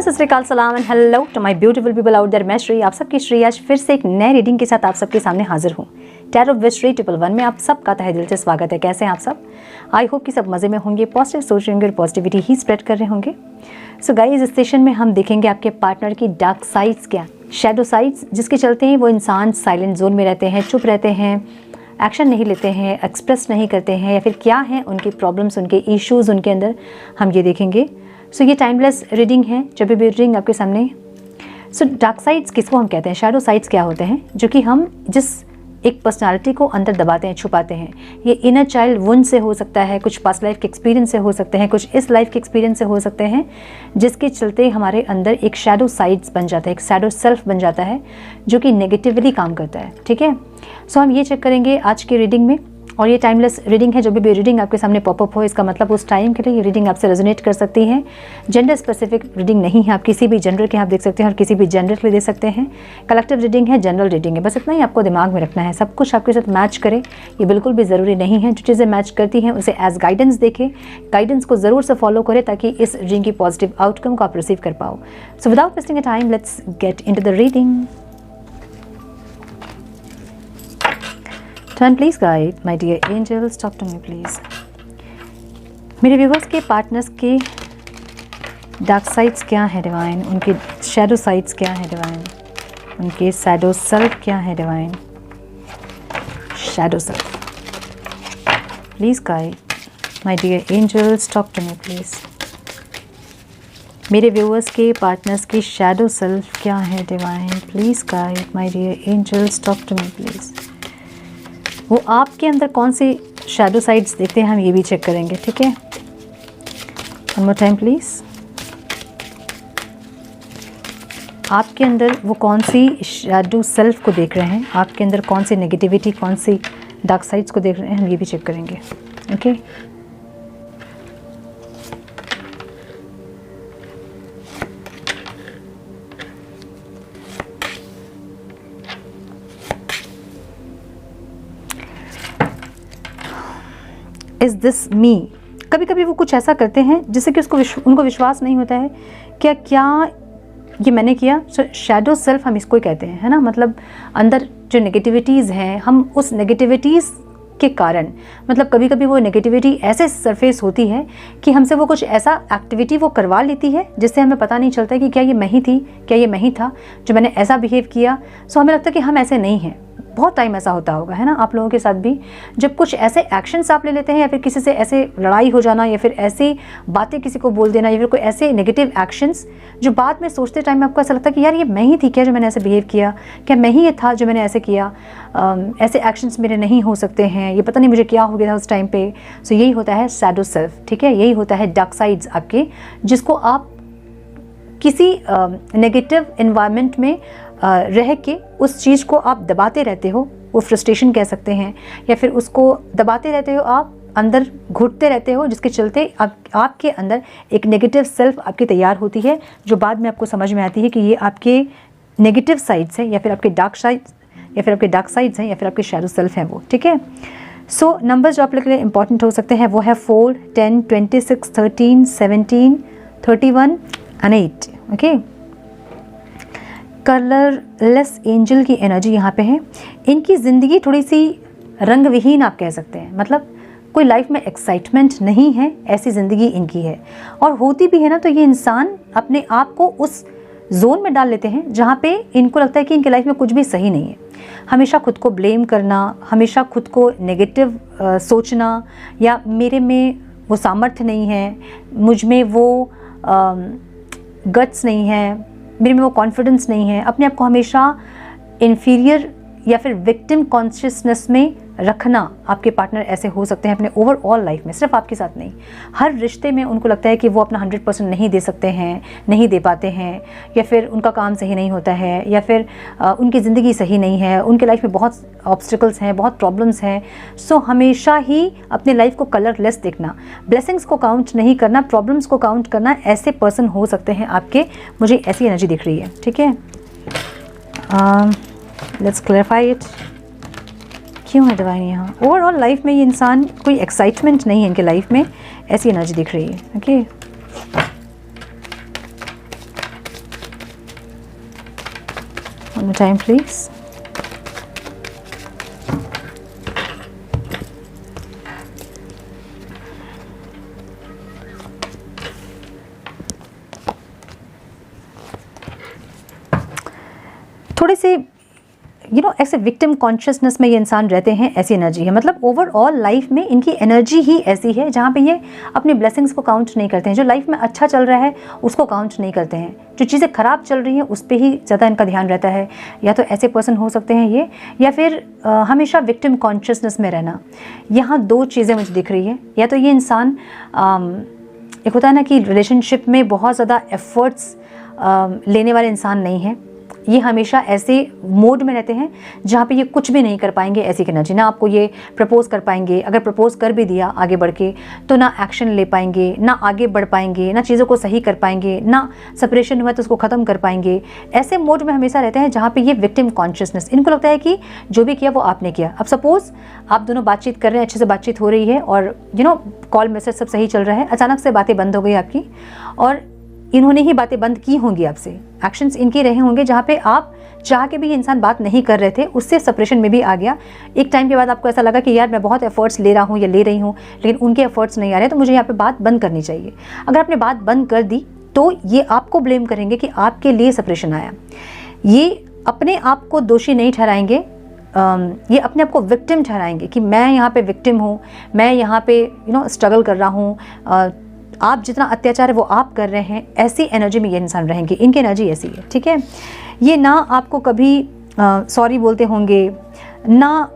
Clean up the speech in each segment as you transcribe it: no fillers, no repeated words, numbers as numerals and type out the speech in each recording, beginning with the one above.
नमस्ते, सत श्री अकाल, सलाम and hello to my beautiful people out there. मैं श्री, आप सबकी श्री आज फिर से एक नए रीडिंग के साथ आप सबके सामने हाजिर हूँ। टैरो विद श्री 111 में आप सबका तहे दिल से स्वागत है। कैसे हैं आप सब? आई होप कि सब मज़े में होंगे, पॉजिटिव सोच रहे होंगे और पॉजिटिविटी ही स्प्रेड कर रहे होंगे। सो गाइस, इस सेशन में हम देखेंगे आपके पार्टनर की डार्क साइड्स क्या, शैडो साइड्स, जिसके चलते हैं वो इंसान साइलेंट जोन में रहते हैं, चुप रहते हैं, एक्शन नहीं लेते हैं, एक्सप्रेस नहीं करते हैं, या फिर क्या है उनकी प्रॉब्लम्स, उनके इश्यूज़ उनके अंदर, हम ये देखेंगे। सो ये टाइमलेस रीडिंग है, जब भी रीडिंग आपके सामने। सो डार्क साइड्स किसको हम कहते हैं, शैडो साइड्स क्या होते हैं, जो कि हम जिस एक पर्सनालिटी को अंदर दबाते हैं, छुपाते हैं। ये इनर चाइल्ड वुंड से हो सकता है, कुछ पास्ट लाइफ के एक्सपीरियंस से हो सकते हैं, कुछ इस लाइफ के एक्सपीरियंस से हो सकते हैं, जिसके चलते हमारे अंदर एक शैडो साइड्स बन जाता है, एक शैडो सेल्फ बन जाता है, जो कि नेगेटिवली काम करता है। ठीक है, सो हम ये चेक करेंगे आज की रीडिंग में। और ये टाइमलेस रीडिंग है, जो भी रीडिंग आपके सामने पॉपअप हो, इसका मतलब उस टाइम के लिए ये रीडिंग आपसे रेजोनेट कर सकती है। जेंडर स्पेसिफिक रीडिंग नहीं है, आप किसी भी जेंडर के आप देख सकते हैं और किसी भी जेंडर के लिए दे सकते हैं। कलेक्टिव रीडिंग है, जनरल रीडिंग है, बस इतना ही आपको दिमाग में रखना है। सब कुछ आपके साथ मैच करे ये बिल्कुल भी ज़रूरी नहीं है। जो चीज़ें मैच करती हैं उसे एज गाइडेंस देखें, गाइडेंस को ज़रूर से फॉलो करें ताकि इस रीडिंग की पॉजिटिव आउटकम को आप रिसीव कर पाओ। So without wasting a time, let's get into the reading. And please guide my dear angels, talk to me please। मेरे व्यूवर्स के पार्टनर्स के डार्क साइड्स क्या है डिवाइन, उनके शैडो साइड्स क्या है डिवाइन, उनके शैडो सेल्फ क्या है divine, shadow self. Please guide my dear angels, talk to me please. मेरे व्यूवर्स के पार्टनर्स की शैडो सेल्फ क्या है divine, please guide my dear angels, talk to me please. वो आपके अंदर कौन सी शैडो साइड्स देखते हैं, हम ये भी चेक करेंगे। ठीक है, वन मोर टाइम प्लीज़। आपके अंदर वो कौन सी शैडो सेल्फ को देख रहे हैं, आपके अंदर कौन सी नेगेटिविटी, कौन सी डार्क साइड्स को देख रहे हैं, हम ये भी चेक करेंगे। ओके, इज़ दिस मी। कभी कभी वो कुछ ऐसा करते हैं जिससे कि उनको विश्वास नहीं होता है क्या ये मैंने किया। शैडो सेल्फ हम इसको ही कहते हैं, है ना। मतलब अंदर जो नेगेटिविटीज़ हैं, हम उस नेगेटिविटीज़ के कारण, मतलब कभी कभी वो नेगेटिविटी ऐसे सरफेस होती है कि हमसे वो कुछ ऐसा एक्टिविटी वो करवा लेती है जिससे हमें पता नहीं चलता है कि क्या ये मैं ही थी, क्या ये मैं ही था जो मैंने ऐसा बिहेव किया। सो हमें लगता है कि हम ऐसे नहीं हैं। बहुत टाइम ऐसा होता होगा, है ना, आप लोगों के साथ भी, जब कुछ ऐसे एक्शंस आप ले लेते हैं, या फिर किसी से ऐसे लड़ाई हो जाना, या फिर ऐसी बातें किसी को बोल देना, या फिर कोई ऐसे नेगेटिव एक्शंस जो बाद में सोचते टाइम में आपको ऐसा लगता है कि यार ये मैं ही थी क्या जो मैंने ऐसे बिहेव किया, क्या मैं ही ये था जो मैंने ऐसे किया, ऐसे एक्शंस मेरे नहीं हो सकते हैं, ये पता नहीं मुझे क्या हो गया था उस टाइम पे। सो यही होता है शैडो सेल्फ। ठीक है, यही होता है डार्क साइड्स आपके, जिसको आप किसी नेगेटिव एनवायरनमेंट में रह के उस चीज़ को आप दबाते रहते हो, वो फ्रस्ट्रेशन कह सकते हैं, या फिर उसको दबाते रहते हो, आप अंदर घुटते रहते हो, जिसके चलते आपके अंदर एक नेगेटिव सेल्फ आपकी तैयार होती है, जो बाद में आपको समझ में आती है कि ये आपके नेगेटिव साइड्स हैं, या फिर आपके डार्क साइड्स, या फिर आपके डार्क साइड्स हैं, या फिर आपके शैडो सेल्फ हैं वो। ठीक है, सो नंबर्स जो आप लोग के लिए इंपॉर्टेंट हो सकते हैं वो है 4, 10, 26, 13, 17, 31 एंड 8। ओके, कलरलेस एंजल की एनर्जी यहाँ पे है। इनकी ज़िंदगी थोड़ी सी रंग विहीन आप कह सकते हैं, मतलब कोई लाइफ में एक्साइटमेंट नहीं है, ऐसी ज़िंदगी इनकी है। और होती भी है ना, तो ये इंसान अपने आप को उस जोन में डाल लेते हैं जहाँ पे इनको लगता है कि इनकी लाइफ में कुछ भी सही नहीं है। हमेशा खुद को ब्लेम करना, हमेशा खुद को नेगेटिव सोचना, या मेरे में वो सामर्थ्य नहीं है, मुझ में वो गट्स नहीं है, मेरे में वो कॉन्फिडेंस नहीं है, अपने आप को हमेशा इन्फीरियर या फिर विक्टिम कॉन्शियसनेस में रखना। आपके पार्टनर ऐसे हो सकते हैं अपने ओवरऑल लाइफ में, सिर्फ आपके साथ नहीं, हर रिश्ते में उनको लगता है कि वो अपना 100% नहीं दे सकते हैं, नहीं दे पाते हैं, या फिर उनका काम सही नहीं होता है, या फिर उनकी ज़िंदगी सही नहीं है, उनके लाइफ में बहुत ऑब्स्टिकल्स हैं, बहुत प्रॉब्लम्स हैं। सो हमेशा ही अपने लाइफ को कलरलेस देखना, ब्लेसिंग्स को काउंट नहीं करना, प्रॉब्लम्स को काउंट करना, ऐसे पर्सन हो सकते हैं आपके। मुझे ऐसी एनर्जी दिख रही है। ठीक है, लेट्स क्लैरिफाई इट। क्यों है डिवाइन यहाँ? ओवरऑल लाइफ में ये इंसान, कोई एक्साइटमेंट नहीं है इनके लाइफ में, ऐसी एनर्जी दिख रही है। Okay, more time, please. थोड़े से ऐसे विक्टिम कॉन्शियसनेस में ये इंसान रहते हैं, ऐसी एनर्जी है। मतलब ओवरऑल लाइफ में इनकी एनर्जी ही ऐसी है जहाँ पे ये अपनी ब्लेसिंग्स को काउंट नहीं करते हैं। जो लाइफ में अच्छा चल रहा है उसको काउंट नहीं करते हैं, जो चीज़ें ख़राब चल रही हैं उस पर ही ज़्यादा इनका ध्यान रहता है। या तो ऐसे पर्सन हो सकते हैं ये, या फिर हमेशा विक्टिम कॉन्शियसनेस में रहना। यहाँ दो चीज़ें मुझे दिख रही है। या तो ये इंसान एक होता है ना कि रिलेशनशिप में बहुत ज़्यादा एफर्ट्स लेने वाले इंसान नहीं है, ये हमेशा ऐसे मोड में रहते हैं जहाँ पे ये कुछ भी नहीं कर पाएंगे। ऐसी एनर्जी, ना आपको ये प्रपोज कर पाएंगे, अगर प्रपोज कर भी दिया आगे बढ़ के तो ना एक्शन ले पाएंगे, ना आगे बढ़ पाएंगे, ना चीज़ों को सही कर पाएंगे, ना सेपरेशन हुआ तो उसको ख़त्म कर पाएंगे। ऐसे मोड में हमेशा रहते हैं जहाँ पे ये विक्टिम कॉन्शियसनेस, इनको लगता है कि जो भी किया वो आपने किया। अब सपोज़ आप दोनों बातचीत कर रहे हैं, अच्छे से बातचीत हो रही है और कॉल मैसेज सब सही चल रहा है, अचानक से बातें बंद हो गई आपकी, और इन्होंने ही बातें बंद की होंगी आपसे। एक्शंस इनके रहे होंगे जहाँ पे आप चाह के भी ये इंसान बात नहीं कर रहे थे, उससे सेपरेशन में भी आ गया। एक टाइम के बाद आपको ऐसा लगा कि यार मैं बहुत एफर्ट्स ले रहा हूँ या ले रही हूँ, लेकिन उनके एफर्ट्स नहीं आ रहे, तो मुझे यहाँ पे बात बंद करनी चाहिए। अगर आपने बात बंद कर दी तो ये आपको ब्लेम करेंगे कि आपके लिए सेपरेशन आया। ये अपने आप को दोषी नहीं ठहराएंगे, ये अपने आप को विक्टिम ठहराएंगे कि मैं यहाँ पे विक्टिम हूँ, मैं यहाँ पे स्ट्रगल कर रहा हूँ, आप जितना अत्याचार है वो आप कर रहे हैं। ऐसी एनर्जी में ये इंसान रहेंगे, इनकी एनर्जी ऐसी है, ठीक है। ये ना आपको कभी सॉरी बोलते होंगे, ना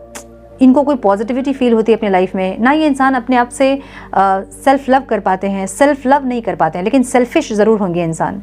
इनको कोई पॉजिटिविटी फील होती है अपने लाइफ में, ना ये इंसान अपने आप से सेल्फ लव कर पाते हैं, सेल्फ लव नहीं कर पाते हैं, लेकिन सेल्फिश ज़रूर होंगे इंसान।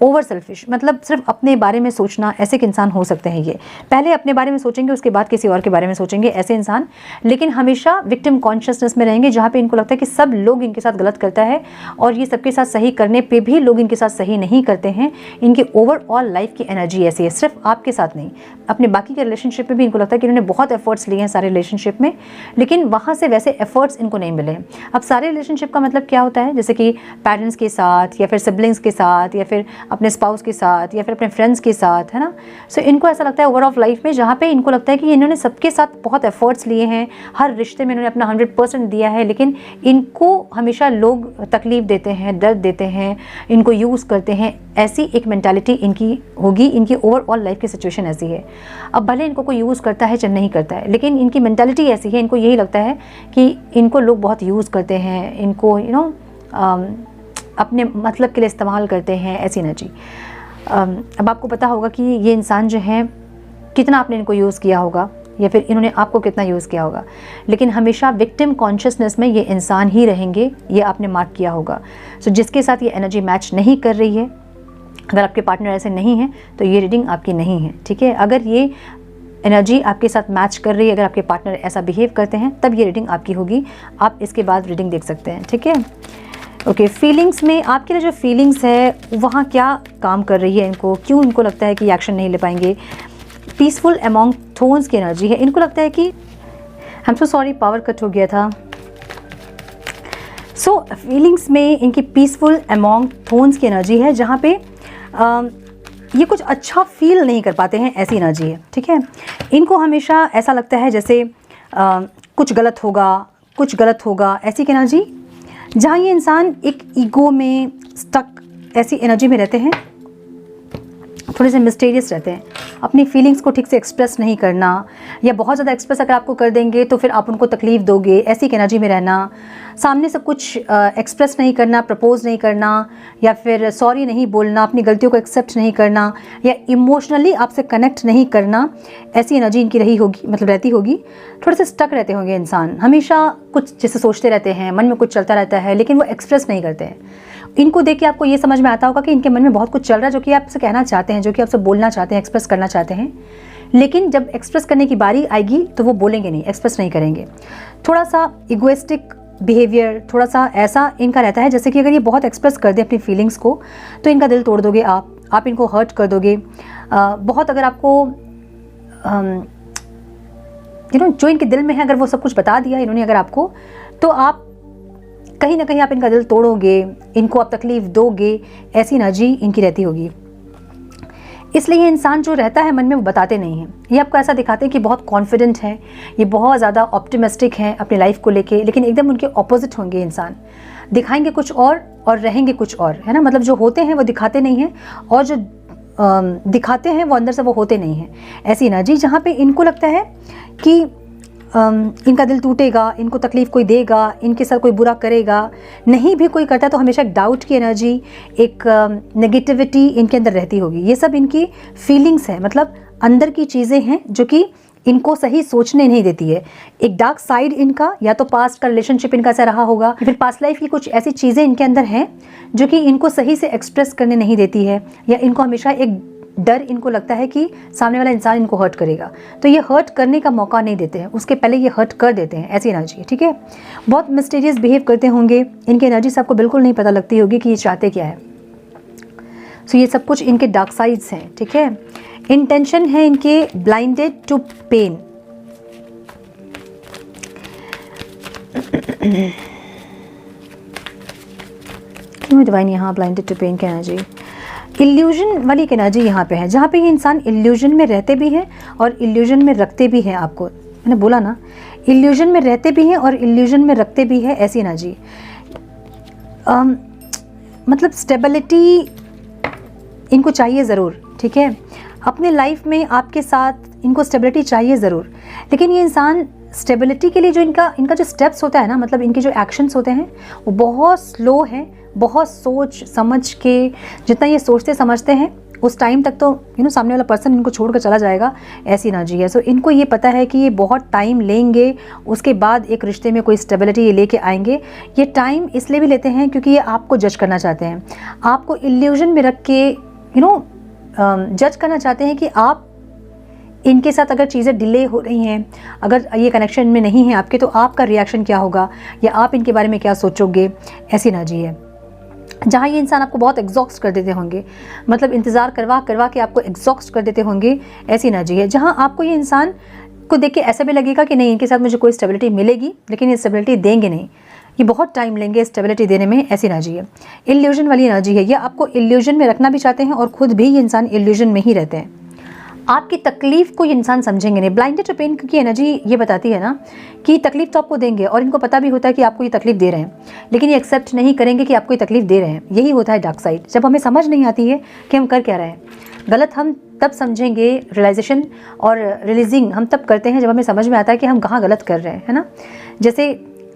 ओवर सेल्फिश मतलब सिर्फ अपने बारे में सोचना, ऐसे के इंसान हो सकते हैं ये। पहले अपने बारे में सोचेंगे, उसके बाद किसी और के बारे में सोचेंगे, ऐसे इंसान। लेकिन हमेशा विक्टिम कॉन्शियसनेस में रहेंगे जहाँ पे इनको लगता है कि सब लोग इनके साथ गलत करता है और ये सबके साथ सही करने पर भी लोग इनके साथ सही नहीं करते हैं। इनकी ओवरऑल लाइफ की एनर्जी ऐसी है, सिर्फ आपके साथ नहीं, अपने बाकी के रिलेशनशिप में भी इनको लगता है कि इन्होंने बहुत एफर्ट्स लिए हैं सारे रिलेशनशिप में, लेकिन वहाँ से वैसे एफर्ट्स इनको नहीं मिले। अब सारे रिलेशनशिप का मतलब क्या होता है, जैसे कि पेरेंट्स के साथ या फिर सिबलिंग्स के साथ या फिर अपने स्पाउस के साथ या फिर अपने फ्रेंड्स के साथ, है ना। सो इनको ऐसा लगता है ओवर ऑफ लाइफ में जहाँ पे इनको लगता है कि इन्होंने सबके साथ बहुत एफर्ट्स लिए हैं, हर रिश्ते में इन्होंने अपना 100% दिया है, लेकिन इनको हमेशा लोग तकलीफ देते हैं, दर्द देते हैं, इनको यूज़ करते हैं। ऐसी एक मेंटालिटी इनकी होगी, इनकी ओवरऑल लाइफ की सिचुएशन ऐसी है। अब भले इनको कोई यूज़ करता है चाहे नहीं करता है, लेकिन इनकी मेंटालिटी ऐसी है, इनको यही लगता है कि इनको लोग बहुत यूज़ करते हैं, इनको अपने मतलब के लिए इस्तेमाल करते हैं, ऐसी एनर्जी। अब आपको पता होगा कि ये इंसान जो है कितना आपने इनको यूज़ किया होगा या फिर इन्होंने आपको कितना यूज़ किया होगा, लेकिन हमेशा विक्टिम कॉन्शियसनेस में ये इंसान ही रहेंगे, ये आपने मार्क किया होगा। सो जिसके साथ ये एनर्जी मैच नहीं कर रही है, अगर आपके पार्टनर ऐसे नहीं हैं तो ये रीडिंग आपकी नहीं है, ठीक है। अगर ये एनर्जी आपके साथ मैच कर रही है, अगर आपके पार्टनर ऐसा बिहेव करते हैं, तब ये रीडिंग आपकी होगी। आप इसके बाद रीडिंग देख सकते हैं, ठीक है। ओके, फीलिंग्स में आपके लिए जो फीलिंग्स है वहाँ क्या काम कर रही है, इनको क्यों इनको लगता है कि एक्शन नहीं ले पाएंगे। पीसफुल अमॉन्ग थोन्स की एनर्जी है, इनको लगता है कि I am so sorry, power cut हो गया था। सो फीलिंग्स में इनकी पीसफुल अमॉन्ग थोन्स की एनर्जी है, जहाँ पे ये कुछ अच्छा फील नहीं कर पाते हैं, ऐसी एनर्जी है, ठीक है। इनको हमेशा ऐसा लगता है जैसे कुछ गलत होगा, कुछ गलत होगा, ऐसी एनर्जी, जहाँ ये इंसान एक ईगो में स्टक ऐसी एनर्जी में रहते हैं, थोड़े से मिस्टीरियस रहते हैं, अपनी फीलिंग्स को ठीक से एक्सप्रेस नहीं करना, या बहुत ज़्यादा एक्सप्रेस अगर आपको कर देंगे तो फिर आप उनको तकलीफ़ दोगे, ऐसी एनर्जी में रहना, सामने से कुछ एक्सप्रेस नहीं करना, प्रपोज नहीं करना, या फिर सॉरी नहीं बोलना, अपनी गलतियों को एक्सेप्ट नहीं करना, या इमोशनली आपसे कनेक्ट नहीं करना, ऐसी एनर्जी इनकी रही होगी, मतलब रहती होगी। थोड़े से स्टक रहते होंगे इंसान, हमेशा कुछ जैसे सोचते रहते हैं, मन में कुछ चलता रहता है, लेकिन वो एक्सप्रेस नहीं करते हैं। इनको देख के आपको ये समझ में आता होगा कि इनके मन में बहुत कुछ चल रहा है जो कि आपसे कहना चाहते हैं, जो कि आपसे बोलना चाहते हैं, एक्सप्रेस करना चाहते हैं, लेकिन जब एक्सप्रेस करने की बारी आएगी तो वो बोलेंगे नहीं, एक्सप्रेस नहीं करेंगे। थोड़ा सा इगोइस्टिक बिहेवियर, थोड़ा सा ऐसा इनका रहता है जैसे कि अगर ये बहुत एक्सप्रेस कर दे अपनी फीलिंग्स को तो इनका दिल तोड़ दोगे आप इनको हर्ट कर दोगे। बहुत अगर आपको जो इनके दिल में है अगर वो सब कुछ बता दिया इन्होंने अगर आपको, तो आप कहीं ना कहीं आप इनका दिल तोड़ोगे, इनको आप तकलीफ़ दोगे, ऐसी एनर्जी इनकी रहती होगी। इसलिए ये इंसान जो रहता है मन में वो बताते नहीं हैं। ये आपको ऐसा दिखाते हैं कि बहुत कॉन्फिडेंट हैं, ये बहुत ज़्यादा ऑप्टिमिस्टिक हैं अपनी लाइफ को लेके, लेकिन एकदम उनके ऑपोजिट होंगे इंसान, दिखाएंगे कुछ और रहेंगे कुछ और, है ना। मतलब जो होते हैं वो दिखाते नहीं हैं, और जो दिखाते हैं वो अंदर से वो होते नहीं हैं। ऐसी एनर्जी जहाँ पे इनको लगता है कि इनका दिल टूटेगा, इनको तकलीफ़ कोई देगा, इनके साथ कोई बुरा करेगा, नहीं भी कोई करता तो हमेशा एक डाउट की एनर्जी, एक नेगेटिविटी इनके अंदर रहती होगी। ये सब इनकी फीलिंग्स हैं, मतलब अंदर की चीज़ें हैं जो कि इनको सही सोचने नहीं देती है। एक डार्क साइड इनका, या तो पास्ट का रिलेशनशिप इनका ऐसा रहा होगा, फिर पास्ट लाइफ की कुछ ऐसी चीज़ें इनके अंदर हैं जो कि इनको सही से एक्सप्रेस करने नहीं देती है, या इनको हमेशा एक डर इनको लगता है कि सामने वाला इंसान इनको हर्ट करेगा, तो ये हर्ट करने का मौका नहीं देते हैं, उसके पहले ये हर्ट कर देते हैं। ऐसी एनर्जी है, ठीक है। बहुत मिस्टीरियस बिहेव करते होंगे, इनकी एनर्जी से आपको बिल्कुल नहीं पता लगती होगी कि ये चाहते क्या है। सो ये सब कुछ इनके डार्क साइड्स हैं, ठीक है। इंटेंशन है इनके ब्लाइंडेड टू पेन। क्यों डिवाइन यहाँ ब्लाइंडेड टू पेन की एनर्जी, इल्यूजन वाली एक एनर्जी यहाँ पे है, जहाँ पे ये इंसान इल्यूजन में रहते भी हैं और इल्यूजन में रखते भी हैं। आपको मैंने बोला ना, इल्यूजन में रहते भी हैं और इल्यूजन में रखते भी है, ऐसी एनर्जी। मतलब स्टेबिलिटी इनको चाहिए ज़रूर, ठीक है। अपने लाइफ में आपके साथ इनको स्टेबिलिटी चाहिए ज़रूर, लेकिन ये इंसान स्टेबिलिटी के लिए जो इनका जो स्टेप्स होता है ना, मतलब इनके जो एक्शंस होते हैं वो बहुत स्लो हैं, बहुत सोच समझ के, जितना ये सोचते समझते हैं उस टाइम तक तो सामने वाला पर्सन इनको छोड़कर चला जाएगा, ऐसी एनर्जी है। सो इनको ये पता है कि ये बहुत टाइम लेंगे, उसके बाद एक रिश्ते में कोई स्टेबिलिटी ये लेके आएंगे। ये टाइम इसलिए भी लेते हैं क्योंकि ये आपको जज करना चाहते हैं, आपको इल्यूजन में रख के जज करना चाहते हैं कि आप इनके साथ अगर चीज़ें डिले हो रही हैं, अगर ये कनेक्शन में नहीं है आपके, तो आपका रिएक्शन क्या होगा या आप इनके बारे में क्या सोचोगे, ऐसी एनर्जी है। जहाँ ये इंसान आपको बहुत एग्जॉस्ट कर देते होंगे, मतलब इंतज़ार करवा के आपको एग्जॉस्ट कर देते होंगे, ऐसी एनर्जी है। जहाँ आपको ये इंसान को देख के ऐसा भी लगेगा कि नहीं, इनके साथ मुझे कोई स्टेबिलिटी मिलेगी, लेकिन ये स्टेबिलिटी देंगे नहीं, ये बहुत टाइम लेंगे स्टेबिलिटी देने में, ऐसी एनर्जी है। इल्यूजन वाली एनर्जी है, ये आपको इल्यूजन में रखना भी चाहते हैं और खुद भी ये इंसान इल्यूजन में ही रहते हैं। आपकी तकलीफ़ को ये इंसान समझेंगे नहीं। ब्लाइंडेड टू पेन की एनर्जी ये बताती है ना कि तकलीफ़ तो आपको देंगे, और इनको पता भी होता है कि आपको ये तकलीफ़ दे रहे हैं, लेकिन ये एक्सेप्ट नहीं करेंगे कि आपको ये तकलीफ़ दे रहे हैं। यही होता है डार्क साइड, जब हमें समझ नहीं आती है कि हम कर क्या रहे हैं। गलत हम तब समझेंगे, रियलाइजेशन और रिलीजिंग हम तब करते हैं जब हमें समझ में आता है कि हम कहाँ गलत कर रहे हैं, है ना। जैसे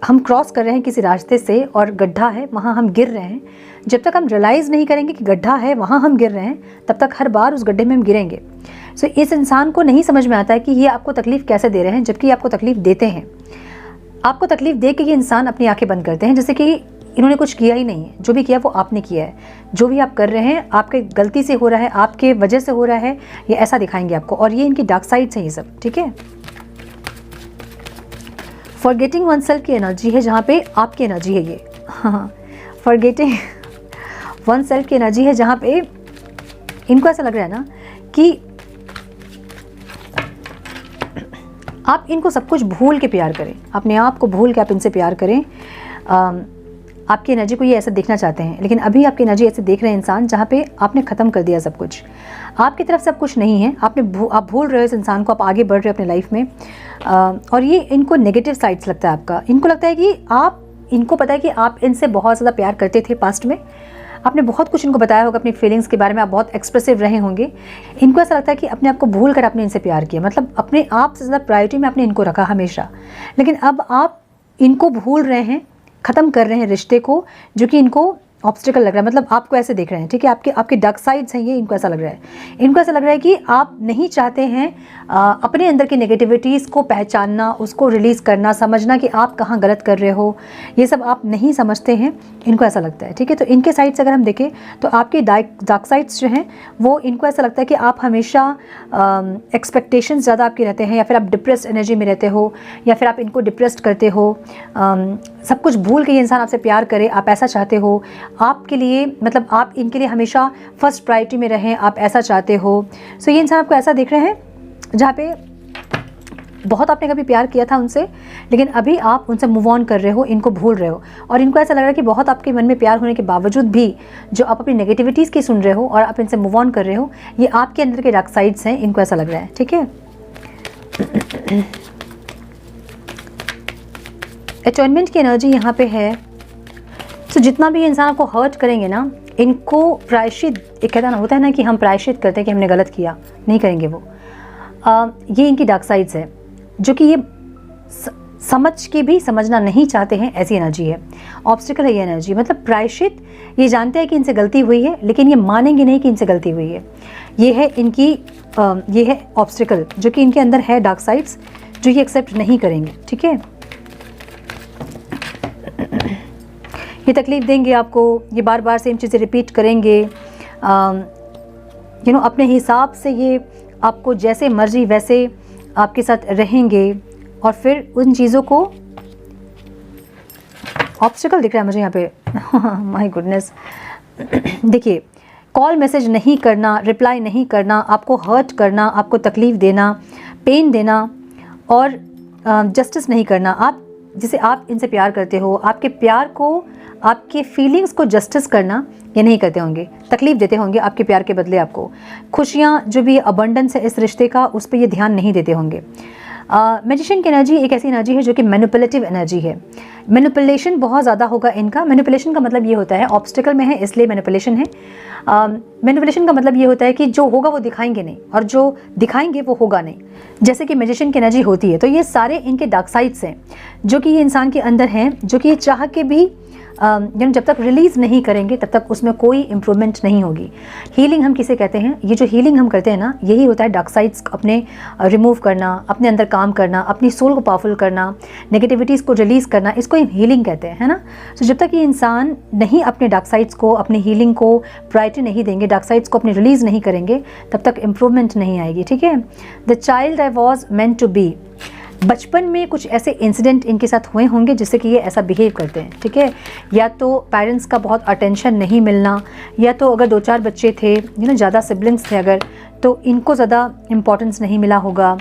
हम क्रॉस कर रहे हैं किसी रास्ते से और गड्ढा है, वहाँ हम गिर रहे हैं, जब तक हम रियलाइज़ नहीं करेंगे कि गड्ढा है, वहाँ हम गिर रहे हैं, तब तक हर बार उस गड्ढे में हम गिरेंगे। सो इस इंसान को नहीं समझ में आता है कि ये आपको तकलीफ़ कैसे दे रहे हैं, जबकि आपको तकलीफ़ देते हैं। आपको तकलीफ़ दे के ये इंसान अपनी आंखें बंद करते हैं, जैसे कि इन्होंने कुछ किया ही नहीं है, जो भी किया वो आपने किया है, जो भी आप कर रहे हैं आपके गलती से हो रहा है, आपके वजह से हो रहा है, ये ऐसा दिखाएंगे आपको। और ये इनकी डार्क साइड्स हैं ये सब, ठीक है। फॉरगेटिंग वन सेल्फ की एनर्जी है, जहाँ पे आपकी एनर्जी है ये, हाँ, फॉरगेटिंग वन सेल्फ की एनर्जी है, जहाँ पे इनको ऐसा लग रहा है ना कि आप इनको सब कुछ भूल के प्यार करें, अपने आप को भूल के आप इनसे प्यार करें। आपकी एनर्जी को ये ऐसा देखना चाहते हैं, लेकिन अभी आपकी एनर्जी ऐसे देख रहे हैं इंसान जहाँ पे आपने ख़त्म कर दिया सब कुछ, आपकी तरफ सब कुछ नहीं है, आप भूल रहे हो इस इंसान को, आप आगे बढ़ रहे हो अपने लाइफ में। और ये इनको नेगेटिव साइड्स लगता है आपका। इनको लगता है कि इनको पता है कि आप इनसे बहुत ज़्यादा प्यार करते थे पास्ट में, आपने बहुत कुछ इनको बताया होगा अपनी फीलिंग्स के बारे में, आप बहुत एक्सप्रेसिव रहे होंगे। इनको ऐसा लगता है कि अपने आप को भूल कर आपने इनसे प्यार किया, मतलब अपने आप से ज़्यादा प्रायोरिटी में आपने इनको रखा हमेशा, लेकिन अब आप इनको भूल रहे हैं, ख़त्म कर रहे हैं रिश्ते को, जो कि इनको ऑब्स्टिकल लग रहा है। मतलब आपको ऐसे देख रहे हैं, ठीक है, आपके डार्क साइड्स हैं ये, इनको ऐसा लग रहा है। इनको ऐसा लग रहा है कि आप नहीं चाहते हैं अपने अंदर की नेगेटिविटीज़ को पहचानना, उसको रिलीज़ करना, समझना कि आप कहाँ गलत कर रहे हो, ये सब आप नहीं समझते हैं, इनको ऐसा लगता है, ठीक है। तो इनके साइड से अगर हम देखें तो आपके डार्क साइड्स जो हैं वो, इनको ऐसा लगता है कि आप हमेशा एक्सपेक्टेशंस ज़्यादा आपके रहते हैं, या फिर आप डिप्रेस्ड एनर्जी में रहते हो, या फिर आप इनको डिप्रेस्ड करते हो। सब कुछ भूल के ये इंसान आपसे प्यार करे, आप ऐसा चाहते हो, आपके लिए, मतलब आप इनके लिए हमेशा फर्स्ट प्रायोरिटी में रहें, आप ऐसा चाहते हो। सो ये इंसान आपको ऐसा देख रहे हैं जहाँ पे बहुत आपने कभी प्यार किया था उनसे, लेकिन अभी आप उनसे मूव ऑन कर रहे हो, इनको भूल रहे हो, और इनको ऐसा लग रहा है कि बहुत आपके मन में प्यार होने के बावजूद भी जो आप अपनी नेगेटिविटीज़ की सुन रहे हो और आप इनसे मूव ऑन कर रहे हो, ये आपके अंदर के डार्क साइड्स हैं, इनको ऐसा लग रहा है। ठीक है, अटॉनमेंट की एनर्जी यहाँ पे है। तो जितना भी इंसान आपको हर्ट करेंगे ना, इनको प्रायश्चित, एक कहता ना होता है ना कि हम प्रायश्चित करते हैं कि हमने गलत किया, नहीं करेंगे वो। ये इनकी डार्क साइड्स है जो कि ये समझ के भी समझना नहीं चाहते हैं, ऐसी एनर्जी है। ऑब्स्टिकल है ये एनर्जी, मतलब प्रायश्चित, ये जानते हैं कि इनसे गलती हुई है लेकिन ये मानेंगे नहीं कि इनसे गलती हुई है। ये है इनकी ये है ऑब्स्टिकल जो कि इनके अंदर है, डार्क साइड्स जो ये एक्सेप्ट नहीं करेंगे। ठीक है, ये तकलीफ़ देंगे आपको, ये बार बार सेम चीज़ें रिपीट करेंगे, अपने हिसाब से ये आपको जैसे मर्जी वैसे आपके साथ रहेंगे, और फिर उन चीज़ों को ऑब्स्टिकल दिख रहा है मुझे यहाँ पे। माय गुडनेस, देखिए, कॉल मैसेज नहीं करना, रिप्लाई नहीं करना, आपको हर्ट करना, आपको तकलीफ़ देना, पेन देना, और जस्टिस नहीं करना। आप जिसे आप इनसे प्यार करते हो, आपके प्यार को, आपके फीलिंग्स को जस्टिस करना ये नहीं करते होंगे, तकलीफ़ देते होंगे आपके प्यार के बदले आपको। खुशियाँ जो भी अबंडेंस है इस रिश्ते का, उस पर ये ध्यान नहीं देते होंगे। मैजिशियन की एनर्जी एक ऐसी एनर्जी है जो कि मैनिपुलेटिव एनर्जी है। मैनिपुलेशन बहुत ज़्यादा होगा इनका। मैनिपुलेशन का मतलब ये होता है, ऑब्स्टिकल में है इसलिए मैनिपुलेशन है। मैनिपुलेशन का मतलब ये होता है कि जो होगा वो दिखाएंगे नहीं, और जो दिखाएंगे वो होगा नहीं, जैसे कि मैजिशियन की एनर्जी होती है। तो ये सारे इनके डार्क साइड्स हैं जो कि ये इंसान के अंदर हैं, जो कि ये चाह के भी जब तक रिलीज़ नहीं करेंगे तब तक उसमें कोई इम्प्रूवमेंट नहीं होगी। हीलिंग हम किसे कहते हैं? ये जो हीलिंग हम करते हैं ना, यही होता है डार्क साइड्स अपने रिमूव करना, अपने अंदर काम करना, अपनी सोल को पावरफुल करना, नेगेटिविटीज़ को रिलीज़ करना, इसको हीलिंग कहते हैं, है ना। तो जब तक ये इंसान नहीं अपने डार्क साइड्स को, अपनी हीलिंग को प्रायोरिटी नहीं देंगे, डार्क साइड्स को अपनी रिलीज़ नहीं करेंगे, तब तक इम्प्रूवमेंट नहीं आएगी। ठीक है, the child I was meant to be, बचपन में कुछ ऐसे इंसिडेंट इनके साथ हुए होंगे जिससे कि ये ऐसा बिहेव करते हैं। ठीक है, या तो पेरेंट्स का बहुत अटेंशन नहीं मिलना, या तो अगर 2-4 बच्चे थे, ज़्यादा सिबलिंग्स थे अगर, तो इनको ज़्यादा इम्पोर्टेंस नहीं मिला होगा,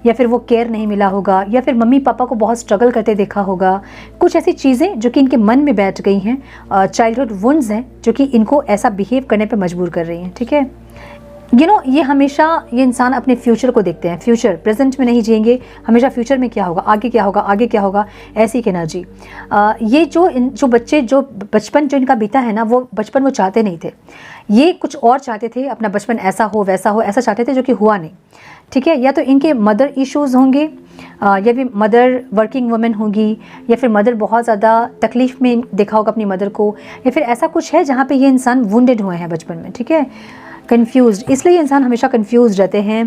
या फिर वो केयर नहीं मिला होगा, या फिर मम्मी पापा को बहुत स्ट्रगल करते देखा होगा। कुछ ऐसी चीज़ें जो कि इनके मन में बैठ गई हैं, चाइल्डहुड वुंड्स हैं जो कि इनको ऐसा बिहेव करने पर मजबूर कर रही हैं। ठीक है, ये हमेशा ये इंसान अपने फ्यूचर को देखते हैं, फ्यूचर, प्रेजेंट में नहीं जिएंगे, हमेशा फ्यूचर में क्या होगा, आगे क्या होगा, आगे क्या होगा, ऐसी एक एनर्जी। ये जो बच्चे, जो बचपन जो इनका बीता है ना, वो बचपन वो चाहते नहीं थे, ये कुछ और चाहते थे, अपना बचपन ऐसा हो वैसा हो, ऐसा चाहते थे जो कि हुआ नहीं। ठीक है, या तो इनके मदर इश्यूज़ होंगे, या फिर मदर वर्किंग वुमेन होगी, या फिर मदर बहुत ज़्यादा तकलीफ़ में देखा होगा अपनी मदर को, या फिर ऐसा कुछ है जहाँ पे ये इंसान वुंडेड हुए हैं बचपन में। ठीक है, कन्फ्यूज्ड, इसलिए इंसान हमेशा कन्फ्यूज रहते हैं,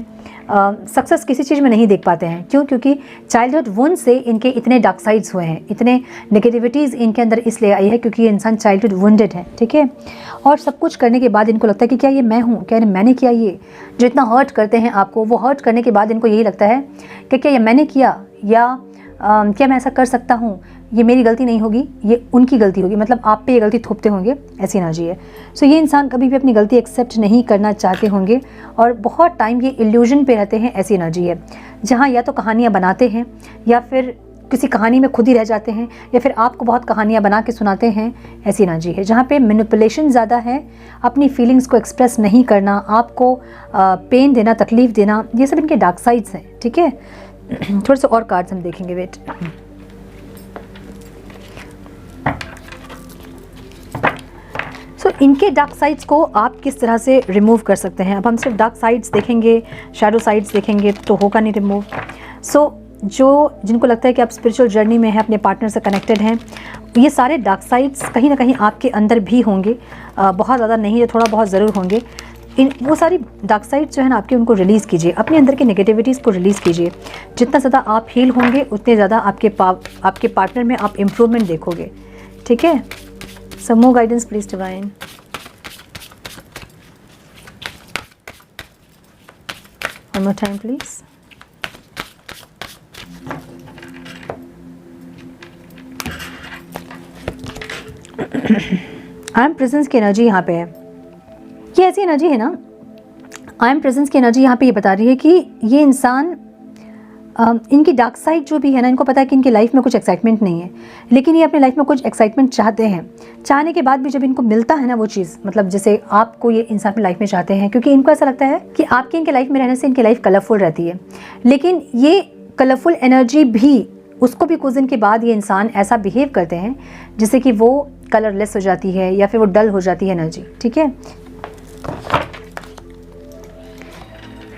सक्सेस किसी चीज़ में नहीं देख पाते हैं। क्यों? क्योंकि चाइल्डहुड वुंड से इनके इतने डार्क साइड्स हुए हैं, इतने नेगेटिविटीज़ इनके अंदर इसलिए आई है क्योंकि ये इंसान चाइल्डहुड वुंडेड है। ठीक है, और सब कुछ करने के बाद इनको लगता है कि क्या ये मैं हूँ, क्या मैंने किया? ये जो इतना हर्ट करते हैं आपको, वो हर्ट करने के बाद इनको यही लगता है कि क्या ये मैंने किया, या क्या मैं ऐसा कर सकता हूँ, ये मेरी गलती नहीं होगी, ये उनकी गलती होगी, मतलब आप पे ये गलती थोपते होंगे, ऐसी एनर्जी है। सो ये इंसान कभी भी अपनी गलती एक्सेप्ट नहीं करना चाहते होंगे, और बहुत टाइम ये इल्यूजन पे रहते हैं, ऐसी एनर्जी है, जहाँ या तो कहानियाँ बनाते हैं, या फिर किसी कहानी में खुद ही रह जाते हैं, या फिर आपको बहुत कहानियाँ बना के सुनाते हैं, ऐसी एनर्जी है। जहाँ पे मैनिपुलेशन ज़्यादा है, अपनी फीलिंग्स को एक्सप्रेस नहीं करना, आपको पेन देना, तकलीफ़ देना, ये सब इनके डार्क साइड्स हैं। ठीक है, थोड़े से और कार्ड्स हम देखेंगे, वेट। इनके डार्क साइड्स को आप किस तरह से रिमूव कर सकते हैं? अब हम सिर्फ डार्क साइड्स देखेंगे, शैडो साइड्स देखेंगे तो होगा नहीं रिमूव। जिनको लगता है कि आप स्पिरिचुअल जर्नी में हैं, अपने पार्टनर से कनेक्टेड हैं, ये सारे डार्क साइड्स कहीं ना कहीं आपके अंदर भी होंगे, बहुत ज़्यादा नहीं है, थोड़ा बहुत ज़रूर होंगे। वो सारी डार्क साइड्स जो है ना आपके, उनको रिलीज़ कीजिए, अपने अंदर की नेगेटिविटीज़ को रिलीज़ कीजिए। जितना ज़्यादा आप हील होंगे, उतने ज़्यादा आपके पार्टनर में आप इम्प्रूवमेंट देखोगे। ठीक है, some more guidance please divine. One more time please. I am presence की एनर्जी यहाँ पे है, ये ऐसी एनर्जी है ना, I am presence की एनर्जी यहाँ पे ये बता रही है कि ये इंसान इनकी डार्क साइड जो भी है ना, इनको पता है कि इनकी लाइफ में कुछ एक्साइटमेंट नहीं है, लेकिन ये अपनी लाइफ में कुछ एक्साइटमेंट चाहते हैं। चाहने के बाद भी जब इनको मिलता है ना वो चीज़, मतलब जैसे आपको ये इंसान अपनी लाइफ में चाहते हैं, क्योंकि इनको ऐसा लगता है कि आपके इनके लाइफ में रहने से इनकी लाइफ कलरफुल रहती है, लेकिन ये कलरफुल एनर्जी भी उसको भी कुछ दिन के बाद ये इंसान ऐसा बिहेव करते हैं जिससे कि वो कलरलेस हो जाती है या फिर वो डल हो जाती है एनर्जी। ठीक है,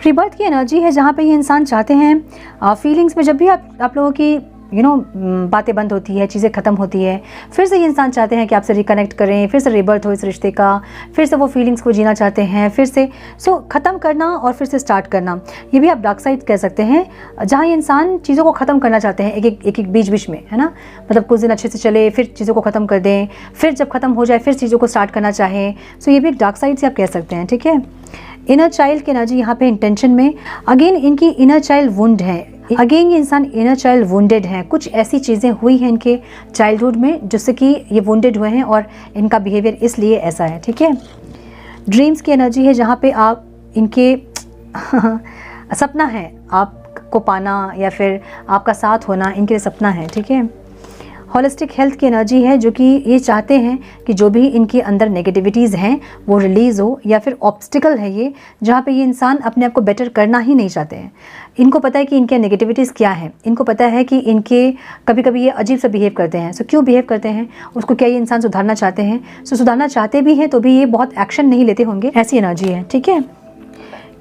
रीबर्थ की एनर्जी है जहाँ पे ये इंसान चाहते हैं फीलिंग्स में जब भी आप लोगों की बातें बंद होती है, चीज़ें ख़त्म होती है, फिर से ये इंसान चाहते हैं कि आपसे रिकनेक्ट करें, फिर से रीबर्थ हो इस रिश्ते का, फिर से वो फीलिंग्स को जीना चाहते हैं, फिर से ख़त्म करना और फिर से स्टार्ट करना। ये भी आप डार्क साइड कह सकते हैं, जहाँ ये इंसान चीज़ों को ख़त्म करना चाहते हैं एक बीच में, है ना। मतलब कुछ दिन अच्छे से चले, फिर चीज़ों को ख़त्म कर दें, फिर जब ख़त्म हो जाए फिर चीज़ों को स्टार्ट करना चाहें। सो ये भी एक डार्क साइड से आप कह सकते हैं। ठीक है, इनर चाइल्ड की एनर्जी यहाँ पे इंटेंशन में, अगेन इनकी इनर चाइल्ड वुंड है, अगेन ये इंसान इनर चाइल्ड वुंडेड है। कुछ ऐसी चीज़ें हुई हैं इनके चाइल्डहुड में जिससे कि ये वुंडेड हुए हैं और इनका बिहेवियर इसलिए ऐसा है। ठीक है, ड्रीम्स की एनर्जी है जहाँ पे आप इनके सपना है आपको पाना या फिर आपका साथ होना, इनके सपना है। ठीक है, होलिस्टिक हेल्थ की एनर्जी है जो कि ये चाहते हैं कि जो भी इनके अंदर नेगेटिविटीज़ हैं वो रिलीज़ हो, या फिर ऑब्स्टिकल है ये जहाँ पे ये इंसान अपने आप को बेटर करना ही नहीं चाहते हैं। इनको पता है कि इनके नेगेटिविटीज़ क्या है, इनको पता है कि इनके कभी कभी ये अजीब सा बिहेव करते हैं। सो क्यों बिहेव करते हैं, उसको क्या ये इंसान सुधारना चाहते हैं। सो सुधारना चाहते भी हैं तो भी ये बहुत एक्शन नहीं लेते होंगे, ऐसी एनर्जी है। ठीक है,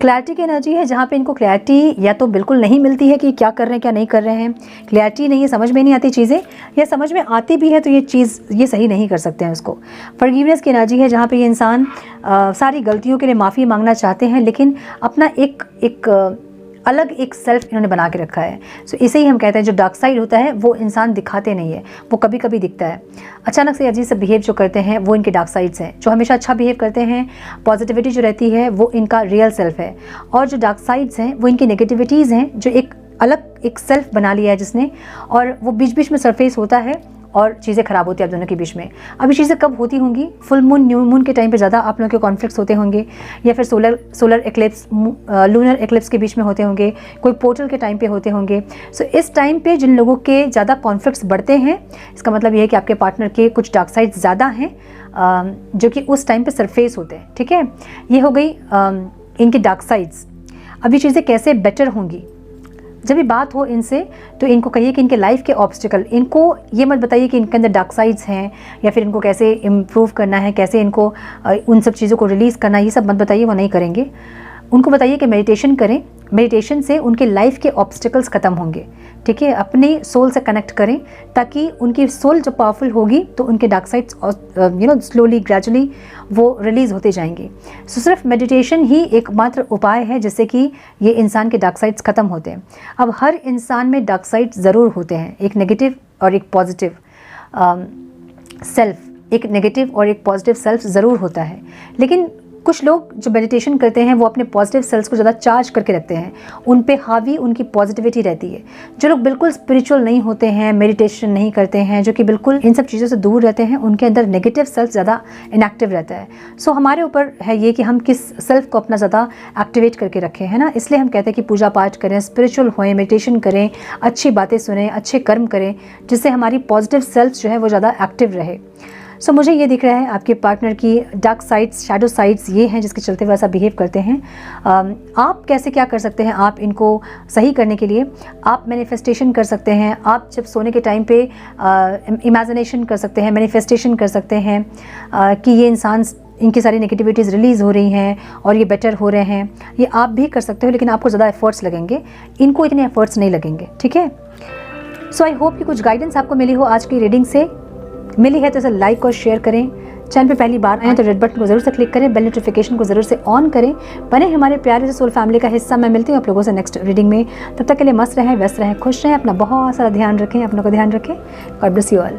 क्लैरिटी की एनर्जी है जहाँ पे इनको क्लैरिटी या तो बिल्कुल नहीं मिलती है कि क्या कर रहे हैं क्या नहीं कर रहे हैं, क्लैरिटी नहीं है, समझ में नहीं आती चीज़ें, या समझ में आती भी है तो ये सही नहीं कर सकते हैं उसको। फॉरगिवनेस की एनर्जी है जहाँ पे ये इंसान सारी गलतियों के लिए माफ़ी मांगना चाहते हैं, लेकिन अपना एक अलग एक सेल्फ इन्होंने बना के रखा है। सो इसे ही हम कहते हैं जो डार्क साइड होता है वो इंसान दिखाते नहीं है, वो कभी कभी दिखता है। अचानक से अजीब से बिहेव जो करते हैं वो इनके डार्क साइड्स हैं। जो हमेशा अच्छा बिहेव करते हैं, पॉजिटिविटी जो रहती है वो इनका रियल सेल्फ है, और जो डार्क साइड्स हैं वो इनकी नेगेटिविटीज़ हैं जो एक अलग एक सेल्फ बना लिया है जिसने, और वो बीच बीच में सरफेस होता है और चीज़ें ख़राब होती है आप दोनों के बीच में। अभी चीज़ें कब होती होंगी, फुल मून न्यू मून के टाइम पे ज़्यादा आप लोगों के कॉन्फ्लिक्ट्स होते होंगे, या फिर सोलर एक्लिप्स लूनर एक्लिप्स के बीच में होते होंगे, कोई पोर्टल के टाइम पे होते होंगे। सो इस टाइम पे जिन लोगों के ज़्यादा कॉन्फ्लिक्ट्स बढ़ते हैं, इसका मतलब ये है कि आपके पार्टनर के कुछ डार्क साइड्स ज़्यादा हैं जो कि उस टाइम पर सरफेस होते हैं। ठीक है, ये हो गई इनकी डार्क साइड्स। अब ये चीज़ें कैसे बेटर होंगी, जब भी बात हो इनसे तो इनको कहिए कि इनके लाइफ के ऑब्स्टिकल, इनको ये मत बताइए कि इनके अंदर डार्क साइड्स हैं या फिर इनको कैसे इम्प्रूव करना है, कैसे इनको उन सब चीज़ों को रिलीज़ करना, ये सब मत बताइए, वो नहीं करेंगे। उनको बताइए कि मेडिटेशन करें, मेडिटेशन से उनके लाइफ के ऑब्स्टिकल्स ख़त्म होंगे। ठीक है, अपने सोल से कनेक्ट करें ताकि उनकी सोल जब पावरफुल होगी तो उनके डार्क साइड्स स्लोली ग्रेजुअली वो रिलीज़ होते जाएंगे। सो सिर्फ मेडिटेशन ही एकमात्र उपाय है जिससे कि ये इंसान के डार्क साइड्स ख़त्म होते हैं। अब हर इंसान में डार्क साइड्स ज़रूर होते हैं, एक नेगेटिव और एक पॉजिटिव सेल्फ, एक नेगेटिव और एक पॉजिटिव सेल्फ ज़रूर होता है। लेकिन कुछ लोग जो मेडिटेशन करते हैं वो अपने पॉजिटिव सेल्स को ज़्यादा चार्ज करके रखते हैं, उन पे हावी उनकी पॉजिटिविटी रहती है। जो लोग बिल्कुल स्पिरिचुअल नहीं होते हैं, मेडिटेशन नहीं करते हैं, जो कि बिल्कुल इन सब चीज़ों से दूर रहते हैं, उनके अंदर नेगेटिव सेल्फ ज़्यादा इनएक्टिव रहता है। सो हमारे ऊपर है ये कि हम किस सेल्फ को अपना ज़्यादा एक्टिवेट करके रखें, है ना। इसलिए हम कहते हैं कि पूजा पाठ करें, स्पिरिचुअल होएं, मेडिटेशन करें, अच्छी बातें सुनें, अच्छे कर्म करें, जिससे हमारी पॉजिटिव सेल्फ जो है वो ज़्यादा एक्टिव रहे। सो मुझे ये दिख रहा है आपके पार्टनर की डार्क साइड्स, शैडो साइड्स ये हैं जिसके चलते वो ऐसा बिहेव करते हैं। आप कैसे क्या कर सकते हैं, आप इनको सही करने के लिए आप मैनिफेस्टेशन कर सकते हैं। आप जब सोने के टाइम पे इमेजिनेशन कर सकते हैं, मैनिफेस्टेशन कर सकते हैं कि ये इंसान, इनकी सारी नेगेटिविटीज़ रिलीज़ हो रही हैं और ये बेटर हो रहे हैं। ये आप भी कर सकते हो, लेकिन आपको ज़्यादा एफर्ट्स लगेंगे, इनको इतने एफर्ट्स नहीं लगेंगे। ठीक है, सो आई होप कि कुछ गाइडेंस आपको मिली हो आज की रीडिंग से। मिली है तो इसे लाइक और शेयर करें। चैनल पे पहली बार आए तो रेड बटन को ज़रूर से क्लिक करें, बेल नोटिफिकेशन को ज़रूर से ऑन करें, बने हमारे प्यारे से सोल फैमिली का हिस्सा। मैं मिलती हूँ आप लोगों से नेक्स्ट रीडिंग में। तब तक के लिए मस्त रहें, व्यस्त रहें, खुश रहें, अपना बहुत सारा ध्यान रखें, अपनों का ध्यान रखें। God bless you all.